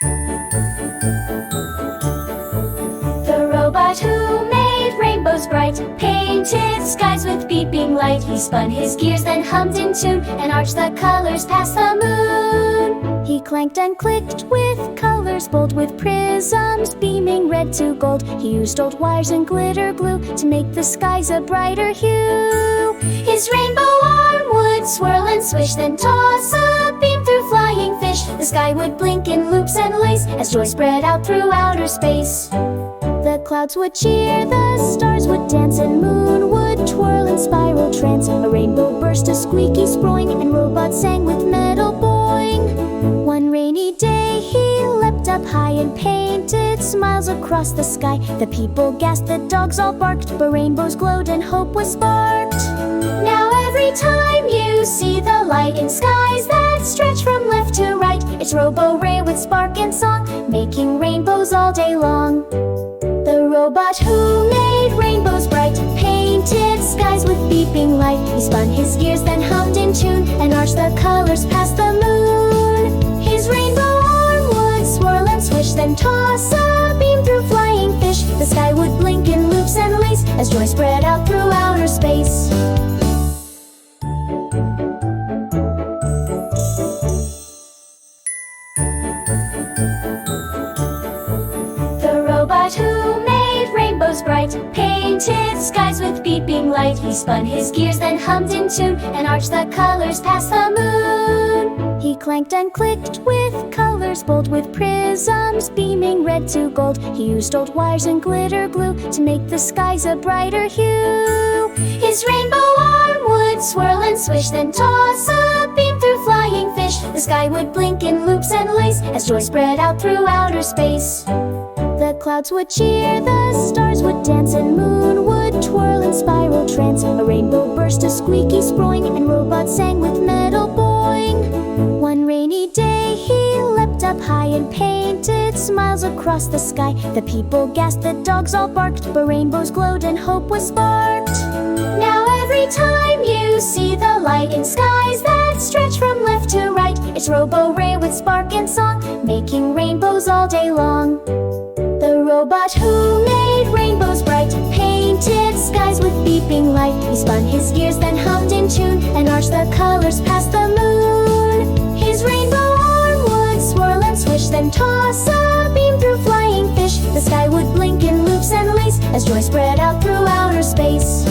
The robot who made rainbows bright painted skies with beeping light. He spun his gears, then hummed in tune, and arched the colors past the moon. He clanked and clicked with colors bold, with prisms beaming red to gold. He used old wires and glitter glue to make the skies a brighter hue. His rainbow arm would swirl and swish, then toss a beam through flying fish. The sky would blink in loops and lace as joy spread out through outer space. The clouds would cheer, the stars would dance, and moon would twirl in spiral trance. A rainbow burst, a squeaky sproing, and robots sang with metal boing. One rainy day he leapt up high and painted smiles across the sky. The people gasped, the dogs all barked, but rainbows glowed and hope was sparked. Now every time you see the light in skies that stretch from left to right, it's Robo-Ray with spark and song, making rainbows all day long. The robot who made rainbows bright painted skies with beeping light. He spun his gears, then hummed in tune, and arched the colors past the moon. His rainbow arm would swirl and swish, then toss a beam through flying fish. The sky would blink in loops and lace as joy spread out through outer space. The robot who made rainbows bright painted skies with beeping light. He spun his gears, then hummed in tune, and arched the colors past the moon. He clanked and clicked with colors bold, with prisms beaming red to gold. He used old wires and glitter glue to make the skies a brighter hue. His rainbow arm would swirl and swish, then toss a beam through flying fish. The sky would blink in loops and lace as joy spread out through outer space. The clouds would cheer, the stars would dance, and moon would twirl in spiral trance. A rainbow burst, a squeaky sproing, and robots sang with metal boing. One rainy day he leapt up high and painted smiles across the sky. The people gasped, the dogs all barked, but rainbows glowed and hope was sparked. Now every time you see the light in skies that stretch from left to right, it's Robo-Ray with spark and song, making rainbows all day long. The robot who made rainbows bright painted skies with beeping light. He spun his gears, then hummed in tune, and arched the colors past the moon. His rainbow arm would swirl and swish, then toss a beam through flying fish. The sky would blink in loops and lace as joy spread out through outer space.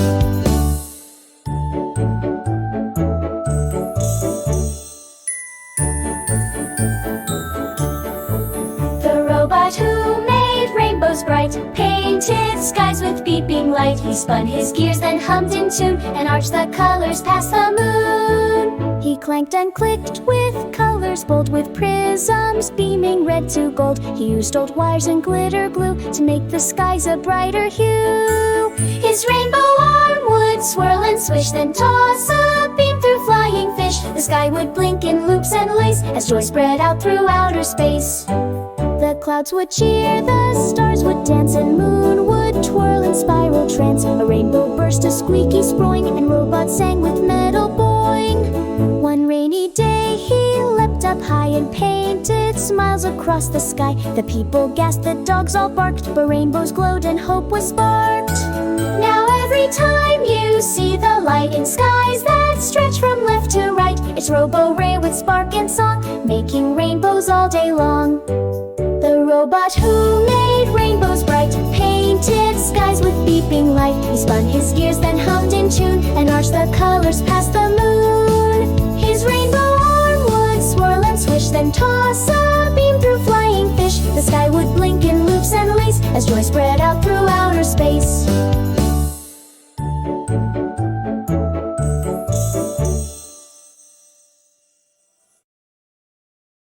The robot who made rainbows bright painted skies with beeping light. He spun his gears, then hummed in tune, and arched the colors past the moon. He clanked and clicked with colors bold, with prisms beaming red to gold. He used old wires and glitter glue to make the skies a brighter hue. His rainbow arm would swirl and swish, then toss a beam through flying fish. The sky would blink in loops and lace as joy spread out through outer space. The clouds would cheer, the stars would dance, and moon would twirl in spiral trance. A rainbow burst, a squeaky sproing, and robots sang with metal boing. One rainy day he leapt up high and painted smiles across the sky. The people gasped, the dogs all barked, but rainbows glowed and hope was sparked. Now every time you see the light in skies that stretch from left to right, it's Robo-Ray with spark and song, making rainbows all day long. The robot who made rainbows bright painted skies with beeping light. He spun his gears, then hummed in tune, and arched the colors past the moon. His rainbow arm would swirl and swish, then toss a beam through flying fish. The sky would blink in loops and lace as joy spread out through